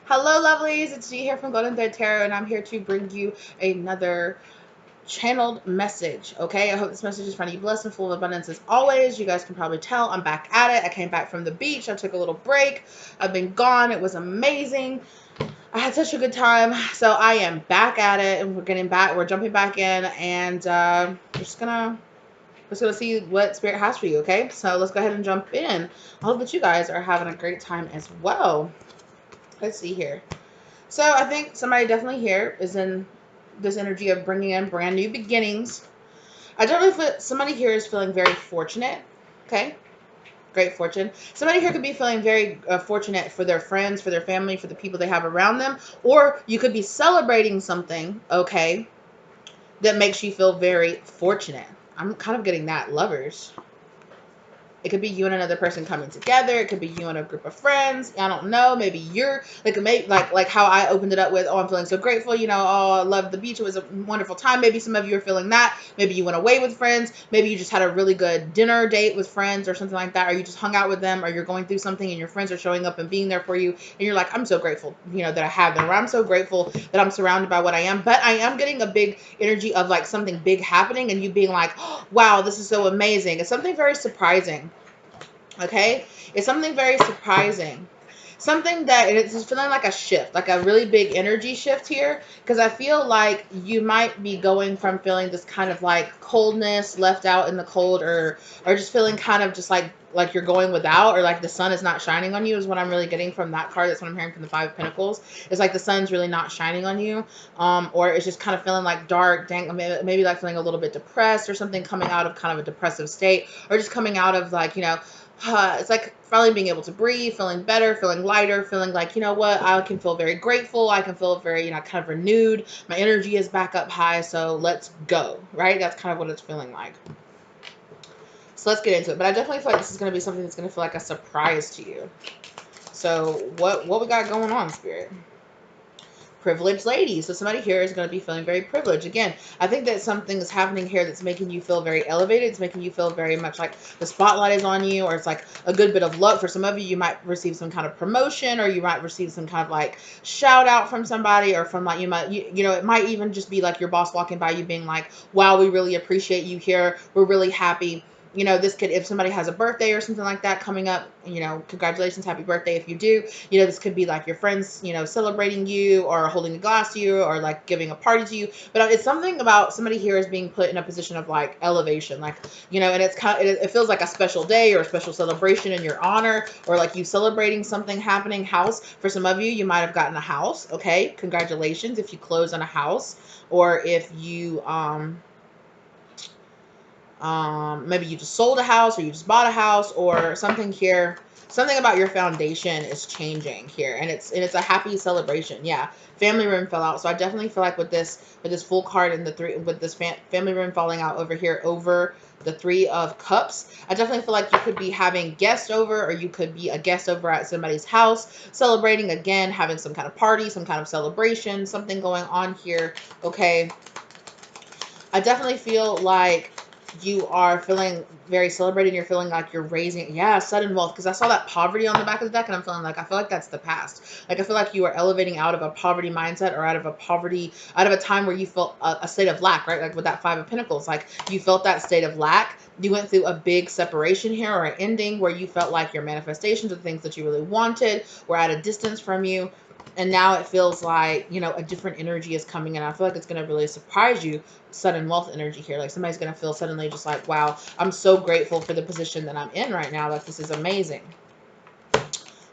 Hello, lovelies. It's G here from Golden Thread Tarot, and I'm here to bring you another channeled message. Okay, I hope this message is finding you blessed and full of abundance as always. You guys can probably tell I'm back at it. I came back from the beach. I took a little break. I've been gone. It was amazing. I had such a good time. So I am back at it, and we're getting back. We're jumping back in, and we're just gonna see what spirit has for you. Okay, so let's go ahead and jump in. I hope that you guys are having a great time as well. Let's see here. So I think somebody definitely here is in this energy of bringing in brand new beginnings. I don't know if somebody here is feeling very fortunate. Okay, great fortune. Somebody here could be feeling very fortunate for their friends, for their family, for the people they have around them. Or you could be celebrating something, okay, that makes you feel very fortunate. I'm kind of getting that. Lovers. It could be you and another person coming together. It could be you and a group of friends. I don't know. Maybe you're like how I opened it up with, oh, I'm feeling so grateful. You know, oh, I love the beach. It was a wonderful time. Maybe some of you are feeling that. Maybe you went away with friends. Maybe you just had a really good dinner date with friends or something like that. Or you just hung out with them, or you're going through something and your friends are showing up and being there for you. And you're like, I'm so grateful, you know, that I have them. Or I'm so grateful that I'm surrounded by what I am. But I am getting a big energy of like something big happening and you being like, oh, wow, this is so amazing. It's something very surprising. Okay, it's something very surprising, something that it's feeling like a shift, like a really big energy shift here, because I feel like you might be going from feeling this kind of like coldness, left out in the cold, or just feeling kind of just like you're going without, or like the sun is not shining on you, is what I'm really getting from that card. That's what I'm hearing from the Five of Pentacles. It's like the sun's really not shining on you, or it's just kind of feeling like dark, dang, maybe like feeling a little bit depressed or something, coming out of kind of a depressive state, or just coming out of like, you know, it's like finally being able to breathe, feeling better, feeling lighter, feeling like, you know what, I can feel very grateful. I can feel very, you know, kind of renewed. My energy is back up high, so let's go, right? That's kind of what it's feeling like. So let's get into it. But I definitely feel like this is going to be something that's going to feel like a surprise to you. So what we got going on, Spirit? Privileged lady. So somebody here is going to be feeling very privileged. Again, I think that something is happening here that's making you feel very elevated. It's making you feel very much like the spotlight is on you, or it's like a good bit of luck. For some of you, you might receive some kind of promotion, or you might receive some kind of like shout out from somebody, or from like you know, it might even just be like your boss walking by you being like, wow, we really appreciate you here. We're really happy. You know, this could, if somebody has a birthday or something like that coming up, you know, congratulations, happy birthday if you do. You know, this could be like your friends, you know, celebrating you, or holding a glass to you, or like giving a party to you. But it's something about somebody here is being put in a position of like elevation, like, you know, and it's kind of, it feels like a special day or a special celebration in your honor, or like you celebrating something happening. House, for some of you, you might have gotten a house. Okay, congratulations if you close on a house, or if you maybe you just sold a house, or you just bought a house, or something here. Something about your foundation is changing here, and it's a happy celebration. Yeah, family room fell out, so I definitely feel like with this full card and the three, with this family room falling out over here over the Three of Cups, I definitely feel like you could be having guests over, or you could be a guest over at somebody's house, celebrating again, having some kind of party, some kind of celebration, something going on here. Okay, I definitely feel like you are feeling very celebrated. You're feeling like you're raising, yeah, sudden wealth. Because I saw that poverty on the back of the deck, and I'm feeling like, I feel like that's the past. Like, I feel like you are elevating out of a poverty mindset, or out of a time where you felt a state of lack, right? Like with that Five of Pentacles, like you felt that state of lack. You went through a big separation here, or an ending where you felt like your manifestations of things that you really wanted were at a distance from you. And now it feels like, you know, a different energy is coming in. I feel like it's going to really surprise you. Sudden wealth energy here. Like somebody's going to feel suddenly just like, wow, I'm so grateful for the position that I'm in right now. Like this is amazing.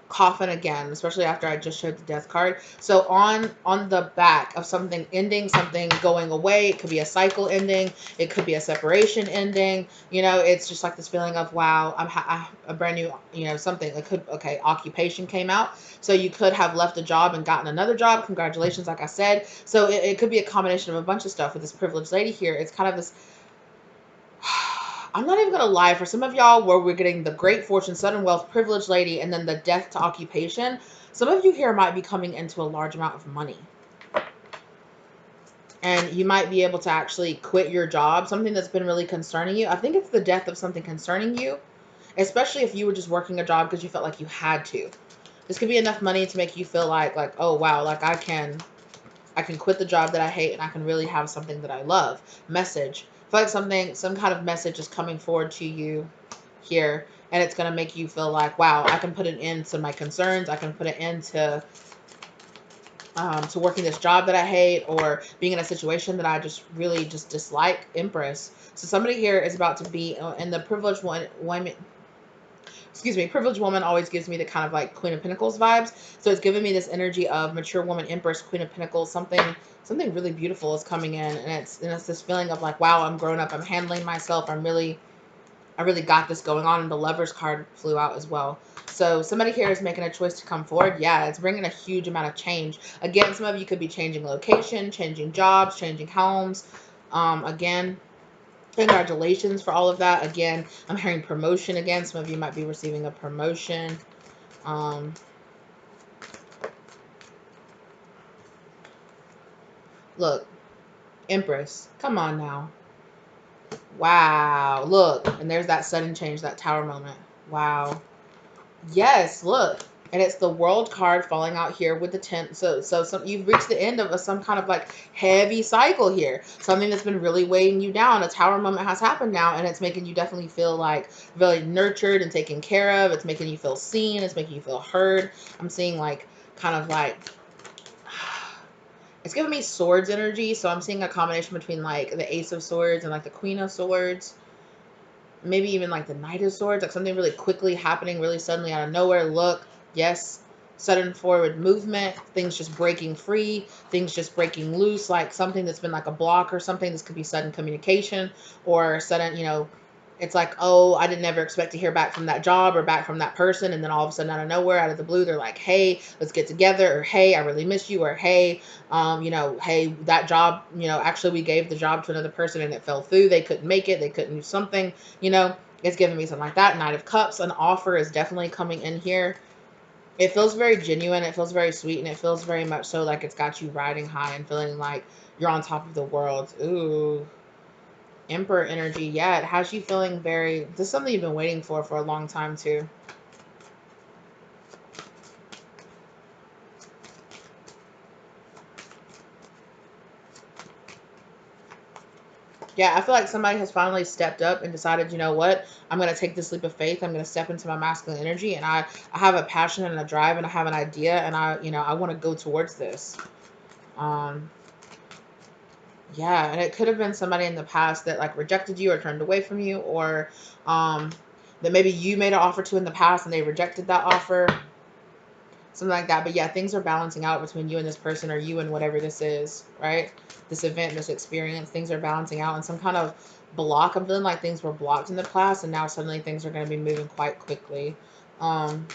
Coffin again, especially after I just showed the death card. So on the back of something ending, something going away, it could be a cycle ending, it could be a separation ending. You know, it's just like this feeling of, wow, I'm a brand new, you know, something. It could, okay, occupation came out, so you could have left a job and gotten another job. Congratulations, like I said. So it could be a combination of a bunch of stuff with this privileged lady here. It's kind of this, I'm not even gonna lie, for some of y'all where we're getting the great fortune, sudden wealth, privileged lady, and then the death to occupation, some of you here might be coming into a large amount of money. And you might be able to actually quit your job, something that's been really concerning you. I think it's the death of something concerning you, especially if you were just working a job because you felt like you had to. This could be enough money to make you feel like, oh wow, like I can quit the job that I hate and I can really have something that I love. Message. I feel like some kind of message is coming forward to you here, and it's going to make you feel like, wow, I can put an end to my concerns. I can put an end to working this job that I hate, or being in a situation that I just really just dislike. Empress. So somebody here is about to be, and the privileged woman, excuse me, privileged woman always gives me the kind of like Queen of Pentacles vibes. So it's giving me this energy of mature woman, Empress, Queen of Pentacles. Something really beautiful is coming in, and it's this feeling of like, wow, I'm grown up. I'm handling myself. I really got this going on. And the Lovers card flew out as well. So somebody here is making a choice to come forward. Yeah, it's bringing a huge amount of change. Again, some of you could be changing location, changing jobs, changing homes. Again, congratulations for all of that. Again, I'm hearing promotion again. Some of you might be receiving a promotion. Um, look, Empress, come on now. Wow, look, and there's that sudden change, that tower moment. Wow. Yes, look. And it's the World card falling out here with the 10. So you've reached the end of some kind of like heavy cycle here. Something that's been really weighing you down. A tower moment has happened now, and it's making you definitely feel like really nurtured and taken care of. It's making you feel seen. It's making you feel heard. I'm seeing like kind of like it's giving me swords energy. So I'm seeing a combination between like the Ace of Swords and like the Queen of Swords. Maybe even like the Knight of Swords, like something really quickly happening, really suddenly out of nowhere. Look, yes, sudden forward movement, things just breaking free, things just breaking loose, like something that's been like a block or something. This could be sudden communication or sudden, it's like, oh, I didn't never expect to hear back from that job or back from that person. And then all of a sudden, out of nowhere, out of the blue, they're like, hey, let's get together. Or, hey, I really miss you. Or, hey, hey, that job, actually we gave the job to another person and it fell through. They couldn't make it. They couldn't do something, it's giving me something like that. Knight of Cups, an offer is definitely coming in here. It feels very genuine. It feels very sweet. And it feels very much so like it's got you riding high and feeling like you're on top of the world. Ooh. Emperor energy. Yeah, it has you feeling very, this is something you've been waiting for a long time too. Yeah, I feel like somebody has finally stepped up and decided, you know what, I'm going to take this leap of faith. I'm going to step into my masculine energy, and I have a passion and a drive, and I have an idea, and I want to go towards this. Um, yeah, and it could have been somebody in the past that like rejected you or turned away from you, or um, that maybe you made an offer to in the past and they rejected that offer. Something like that. But yeah, things are balancing out between you and this person, or you and whatever this is, right? This event, this experience, things are balancing out, and some kind of block. I'm feeling like things were blocked in the past, and now suddenly things are going to be moving quite quickly. Um,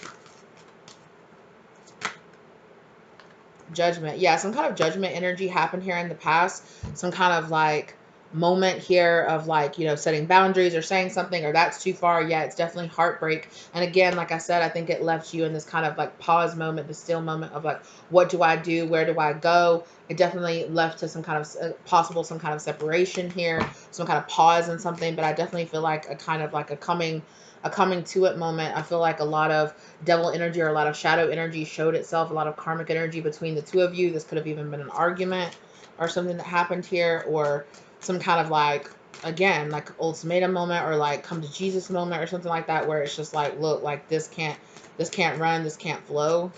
Judgment. Yeah, some kind of judgment energy happened here in the past. Some kind of like moment here of like, setting boundaries or saying something, or that's too far. Yeah, it's definitely heartbreak. And again, like I said, I think it left you in this kind of like pause moment, the still moment of like, what do I do? Where do I go? It definitely left to some kind of possible, some kind of separation here, some kind of pause in something. But I definitely feel like a kind of like a coming to it moment. I feel like a lot of devil energy or a lot of shadow energy showed itself, a lot of karmic energy between the two of you. This could have even been an argument or something that happened here, or some kind of like, again, like ultimatum moment, or like come to Jesus moment or something like that, where it's just like, look, like this can't run, this can't flow.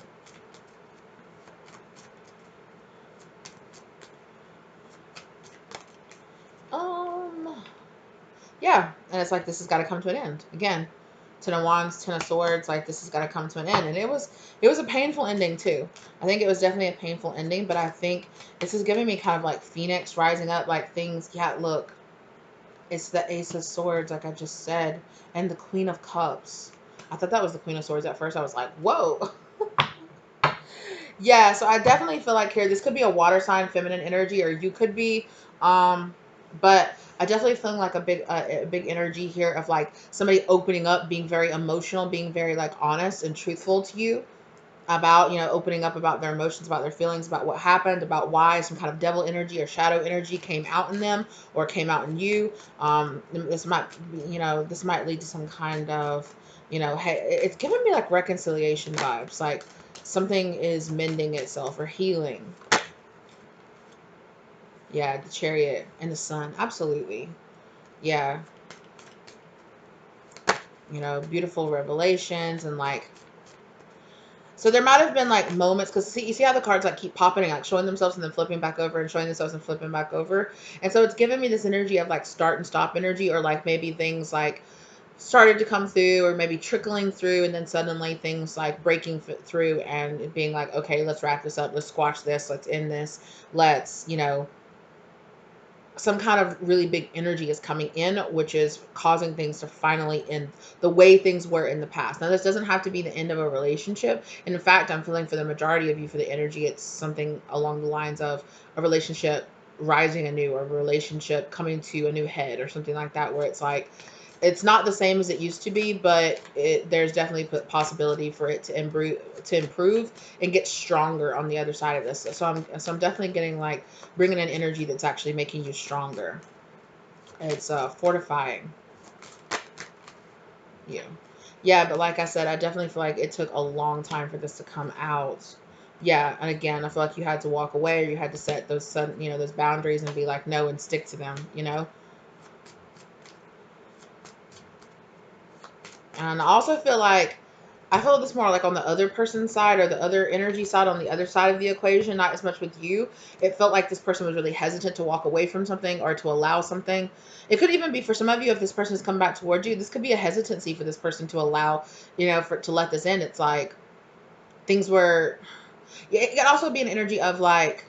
Um Yeah, and it's like this has got to come to an end. Again, Ten of Wands, Ten of Swords, like this has got to come to an end. And it was a painful ending too. I think it was definitely a painful ending, but I think this is giving me kind of like Phoenix rising up, like things. Yeah, look, it's the Ace of Swords, like I just said, and the Queen of Cups. I thought that was the Queen of Swords at first. I was like, whoa. Yeah, so I definitely feel like here this could be a water sign, feminine energy, or you could be, but I definitely feel like a big energy here of like somebody opening up, being very emotional, being very like honest and truthful to you about, opening up about their emotions, about their feelings, about what happened, about why some kind of devil energy or shadow energy came out in them or came out in you. This might lead to some kind of, hey, it's giving me like reconciliation vibes, like something is mending itself or healing. Yeah, the Chariot and the Sun. Absolutely. Yeah. You know, beautiful revelations and like, so there might have been like moments, because see, you see how the cards like keep popping, like showing themselves and then flipping back over and showing themselves and flipping back over. And so it's giving me this energy of like start and stop energy, or like maybe things like started to come through or maybe trickling through, and then suddenly things like breaking through and it being like, okay, let's wrap this up, let's squash this, let's end this, let's, you know, some kind of really big energy is coming in, which is causing things to finally end the way things were in the past. Now, this doesn't have to be the end of a relationship. And in fact, I'm feeling for the majority of you, for the energy, it's something along the lines of a relationship rising anew, or a relationship coming to a new head, or something like that, where it's like, it's not the same as it used to be, but there's definitely possibility for it to improve and get stronger on the other side of this. So I'm definitely getting like bringing an energy that's actually making you stronger. It's fortifying you. Yeah, but like I said, I definitely feel like it took a long time for this to come out. Yeah, and again, I feel like you had to walk away, or you had to set those sudden, those boundaries and be like no and stick to them. And I also feel like I feel this more like on the other person's side, or the other energy side, on the other side of the equation, not as much with you. It felt like this person was really hesitant to walk away from something or to allow something. It could even be for some of you, if this person is coming back towards you, this could be a hesitancy for this person to allow, to let this in. It's like things were, it could also be an energy of like,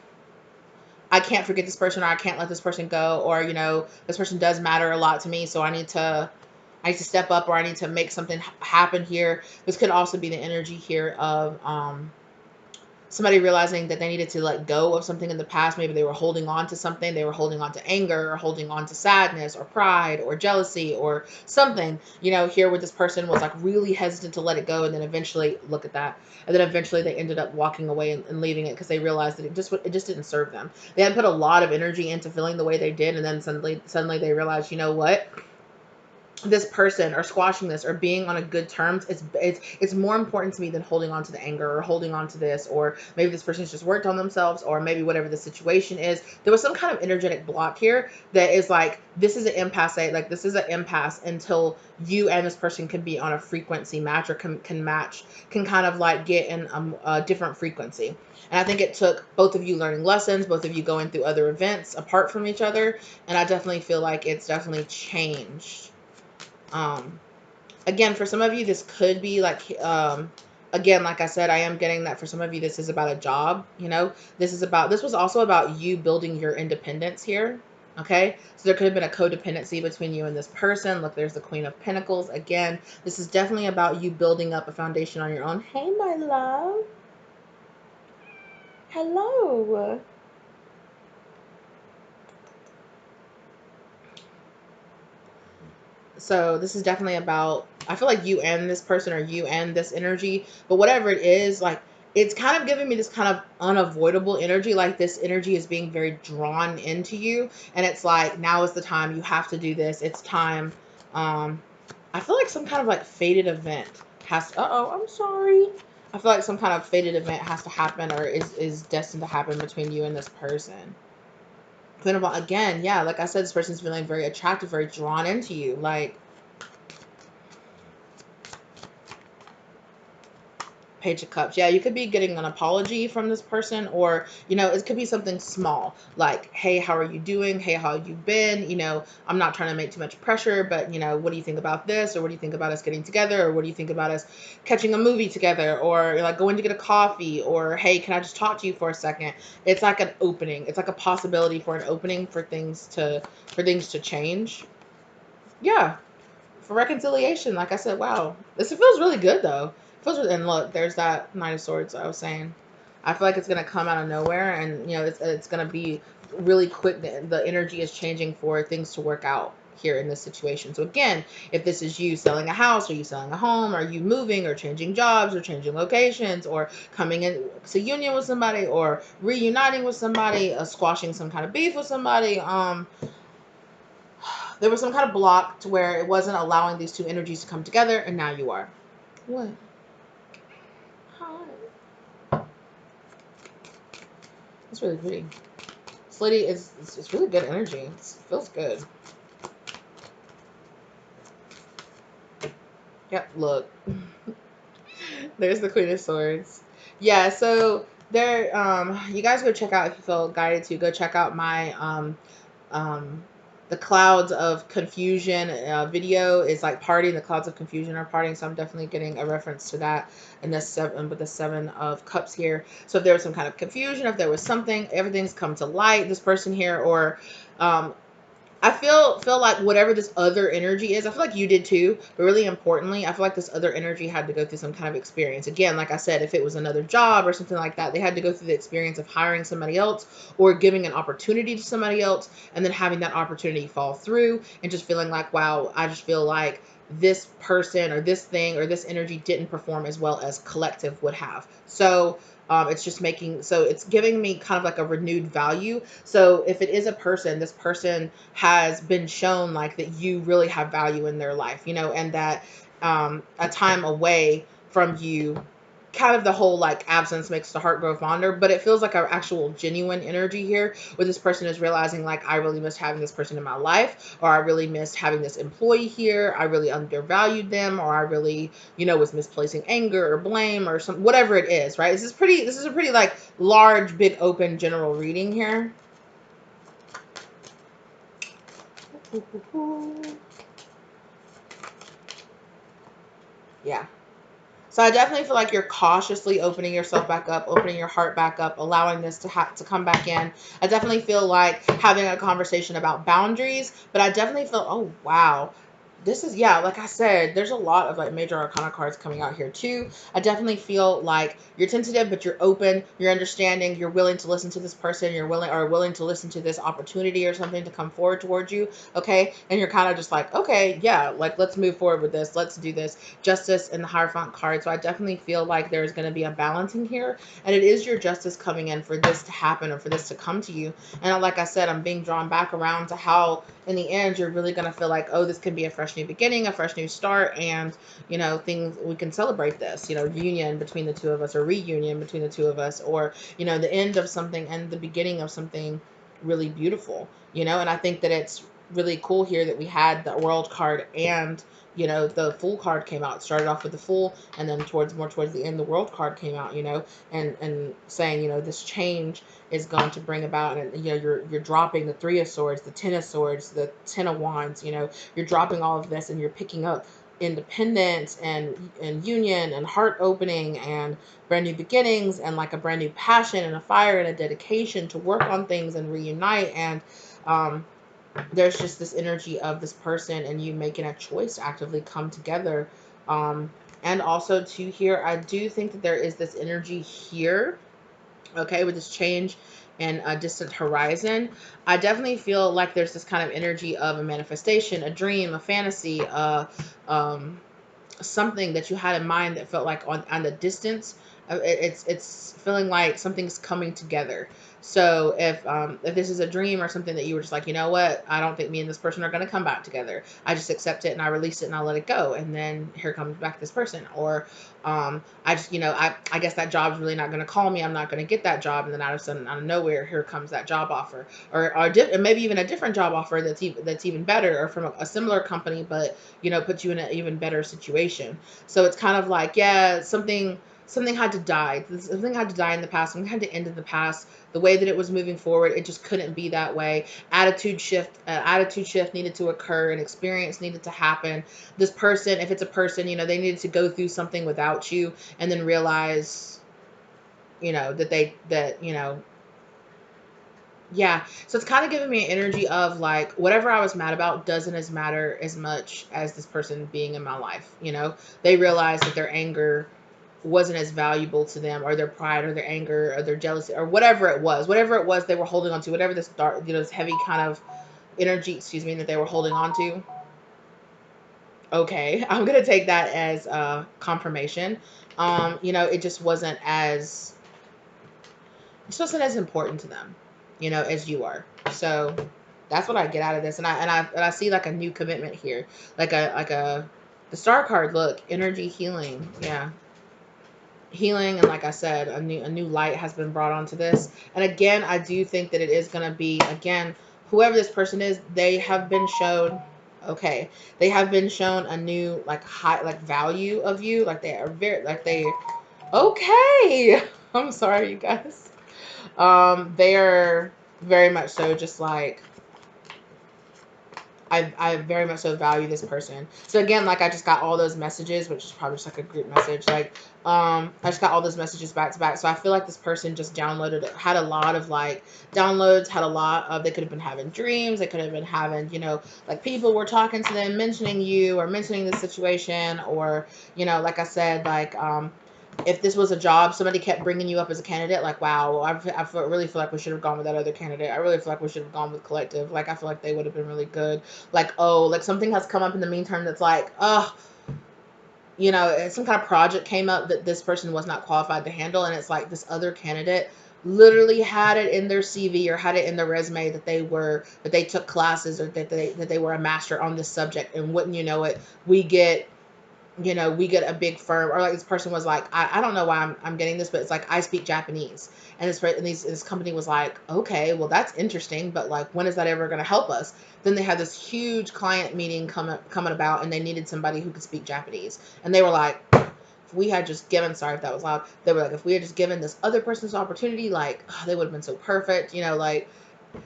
I can't forget this person, or I can't let this person go, or, this person does matter a lot to me, so I need to step up, or I need to make something happen here. This could also be the energy here of somebody realizing that they needed to let go of something in the past. Maybe they were holding on to something. They were holding on to anger, or holding on to sadness, or pride, or jealousy, or something, here where this person was like really hesitant to let it go. And then eventually, look at that. And then eventually they ended up walking away and leaving it, because they realized that it just didn't serve them. They had put a lot of energy into feeling the way they did. And then suddenly they realized, you know what? This person, or squashing this, or being on a good terms, it's more important to me than holding on to the anger, or holding on to this, or maybe this person's just worked on themselves, or maybe whatever the situation is. There was some kind of energetic block here that is like, this is an impasse, like this is an impasse until you and this person can be on a frequency match, or can match, can kind of like get in a different frequency. And I think it took both of you learning lessons, both of you going through other events apart from each other, and I definitely feel like it's definitely changed. um Again, for some of you, this could be like, again, like I said, I am getting that for some of you, this is about a job. This was also about you building your independence here. Okay, so there could have been a codependency between you and this person. Look, there's the Queen of Pentacles again. This is definitely about you building up a foundation on your own. Hey, my love. Hello. So this is definitely about, I feel like you and this person, or you and this energy, but whatever it is, like, it's kind of giving me this kind of unavoidable energy, like this energy is being very drawn into you, and it's like, now is the time, you have to do this, it's time. I feel like some kind of like fated event has to, I'm sorry. I feel like some kind of fated event has to happen, or is destined to happen between you and this person. Again, yeah, like I said, this person's feeling very attractive, very drawn into you. Like, Page of Cups. Yeah, you could be getting an apology from this person, or, it could be something small, like, hey, how are you doing? Hey, how have you been? I'm not trying to make too much pressure, but, what do you think about this? Or what do you think about us getting together? Or what do you think about us catching a movie together? Or like going to get a coffee? Or, hey, can I just talk to you for a second? It's like an opening. It's like a possibility for an opening for things to change. Yeah, for reconciliation. Like I said, wow, this feels really good though. It feels really, and look, there's that Knight of Swords I was saying. I feel like it's gonna come out of nowhere, and it's gonna be really quick. The energy is changing for things to work out here in this situation. So again, if this is you selling a house, or you selling a home, or you moving, or changing jobs, or changing locations, or coming in to union with somebody, or reuniting with somebody, squashing some kind of beef with somebody, there was some kind of block to where it wasn't allowing these two energies to come together, and now you are. What? Hi. That's really pretty. This lady is, it's really good energy. It feels good. Yep, look. There's the Queen of Swords. Yeah, so there, you guys go check out, if you feel guided to, go check out my, um, the Clouds of Confusion video is like partying. The Clouds of Confusion are partying. So I'm definitely getting a reference to that in this seven, with the Seven of Cups here. So if there was some kind of confusion, if there was something, everything's come to light, this person here, or, I feel like whatever this other energy is, I feel like you did too, but really importantly, I feel like this other energy had to go through some kind of experience. Again, like I said, if it was another job or something like that, they had to go through the experience of hiring somebody else or giving an opportunity to somebody else and then having that opportunity fall through and just feeling like, wow, I just feel like this person or this thing or this energy didn't perform as well as collective would have. So it's just making, so it's giving me kind of like a renewed value. So if it is a person, this person has been shown like that you really have value in their life, you know, and that a time away from you, kind of the whole like absence makes the heart grow fonder, but it feels like an actual genuine energy here where this person is realizing like, I really missed having this person in my life, or I really missed having this employee here, I really undervalued them, or I really, you know, was misplacing anger or blame or some, whatever it is, right? This is a pretty like large, big, open general reading here. Yeah. So I definitely feel like you're cautiously opening yourself back up, opening your heart back up, allowing this to come back in. I definitely feel like having a conversation about boundaries, but I definitely feel, oh wow, this is, yeah, like I said, there's a lot of like major arcana cards coming out here too. I definitely feel like you're tentative, but you're open, you're understanding, you're willing to listen to this person, you're willing to listen to this opportunity or something to come forward towards you, okay? And you're kind of just like, okay, yeah, like let's move forward with this, let's do this. Justice and the Hierophant card. So I definitely feel like there's going to be a balancing here, and it is your justice coming in for this to happen or for this to come to you. And like I said, I'm being drawn back around to how in the end you're really going to feel like, oh, this can be a fresh new beginning, a fresh new start, and you know, things, we can celebrate this, you know, union between the two of us, or reunion between the two of us, or you know, the end of something and the beginning of something really beautiful, you know. And I think that it's really cool here that we had the World card and, you know, the Fool card came out. It started off with the Fool, and then towards the end, the World card came out, you know, and saying, you know, this change is going to bring about, and you know, you're dropping the Three of Swords, the Ten of Swords, the Ten of Wands, you know, you're dropping all of this and you're picking up independence and union and heart opening and brand new beginnings and like a brand new passion and a fire and a dedication to work on things and reunite. And there's just this energy of this person and you making a choice to actively come together. And also to here, I do think that there is this energy here, okay, with this change and a distant horizon. I definitely feel like there's this kind of energy of a manifestation, a dream, a fantasy, something that you had in mind that felt like on the distance. It's feeling like something's coming together. So if this is a dream or something that you were just like, you know what, I don't think me and this person are going to come back together, I just accept it and I release it and I let it go, and then here comes back this person. Or I just, you know, I guess that job's really not going to call me, I'm not going to get that job, and then out of sudden, out of nowhere, here comes that job offer, or maybe even a different job offer that's even better, or from a similar company, but you know, puts you in an even better situation. So it's kind of like, yeah, something had to die. Something had to die in the past. Something had to end in the past. The way that it was moving forward, it just couldn't be that way. Attitude shift needed to occur. An experience needed to happen. This person, if it's a person, you know, they needed to go through something without you, and then realize, you know, that you know, yeah. So it's kind of giving me an energy of like, whatever I was mad about doesn't as matter as much as this person being in my life. You know, they realized that their anger wasn't as valuable to them, or their pride, or their anger, or their jealousy, or whatever it was they were holding on to, whatever this dark, you know, this heavy kind of energy, excuse me, that they were holding on to. Okay, I'm gonna take that as confirmation. You know, it just wasn't as important to them, you know, as you are. So that's what I get out of this. And I see like a new commitment here, like the star card. Look, energy healing. Yeah. healing, and like I said, a new light has been brought onto this. And again, I do think that it is going to be, again, whoever this person is, they have been shown, okay, they have been shown a new like high like value of you, like they are very like they, okay, I'm sorry you guys, they are very much so just like, I very much so value this person. So again, like I just got all those messages, which is probably just like a group message. Like, I just got all those messages back to back. So I feel like this person just had a lot of like downloads, had a lot of, they could have been having dreams. They could have been having, like people were talking to them, mentioning you or mentioning the situation, or, like I said, like, if this was a job, somebody kept bringing you up as a candidate, like, wow, really feel like we should have gone with that other candidate. I really feel like we should have gone with Collective. Like, I feel like they would have been really good. Like, oh, like something has come up in the meantime that's like, oh, some kind of project came up that this person was not qualified to handle. And it's like this other candidate literally had it in their CV or had it in their resume that they took classes, or that they were a master on this subject. And wouldn't you know it, we get a big firm, or like this person was like, I don't know why I'm getting this, but it's like, I speak Japanese. And this company was like, okay, well, that's interesting, but like, when is that ever going to help us? Then they had this huge client meeting coming about, and they needed somebody who could speak Japanese. And they were like, if we had just given, sorry if that was loud, they were like, if we had just given this other person this opportunity, like, oh, they would have been so perfect, like.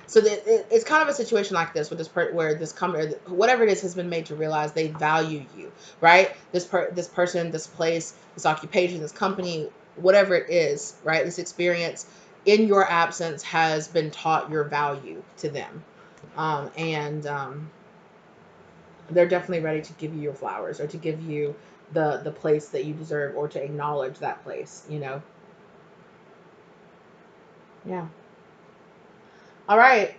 So it's kind of a situation like this with where this company, whatever it is, has been made to realize they value you, right? This person, this place, this occupation, this company, whatever it is, right? This experience in your absence has been taught your value to them, and they're definitely ready to give you your flowers, or to give you the place that you deserve, or to acknowledge that place. Yeah. All right.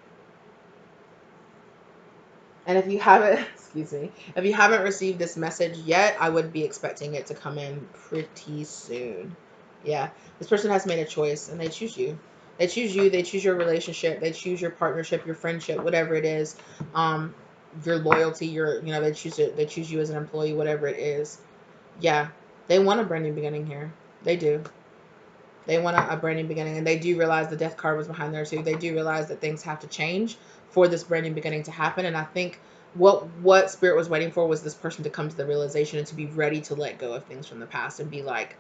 And if you haven't, excuse me, if you haven't received this message yet, I would be expecting it to come in pretty soon. Yeah, this person has made a choice, and they choose you. They choose you. They choose your relationship. They choose your partnership, your friendship, whatever it is. Um, your loyalty. They choose it. They choose you as an employee, whatever it is. Yeah, they want a brand new beginning here. They do. They want a brand new beginning, and they do realize the death card was behind there too. They do realize that things have to change for this brand new beginning to happen. And I think what Spirit was waiting for was this person to come to the realization and to be ready to let go of things from the past, and be like,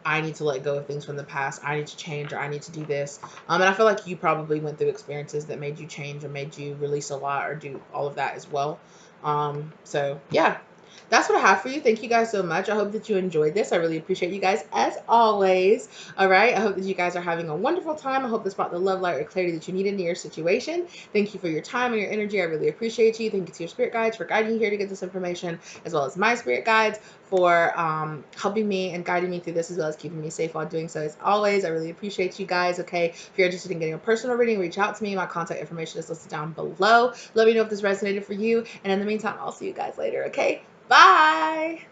I need to let go of things from the past. I need to change, or I need to do this. And I feel like you probably went through experiences that made you change, or made you release a lot, or do all of that as well. So yeah, that's what I have for you. Thank you guys so much. I hope that you enjoyed this. I really appreciate you guys as always. All right. I hope that you guys are having a wonderful time. I hope this brought the love, light, or clarity that you needed in your situation. Thank you for your time and your energy. I really appreciate you. Thank you to your spirit guides for guiding you here to get this information, as well as my spirit guides for helping me and guiding me through this, as well as keeping me safe while doing so. As always, I really appreciate you guys. Okay. If you're interested in getting a personal reading, reach out to me. My contact information is listed down below. Let me know if this resonated for you. And in the meantime, I'll see you guys later. Okay. Bye.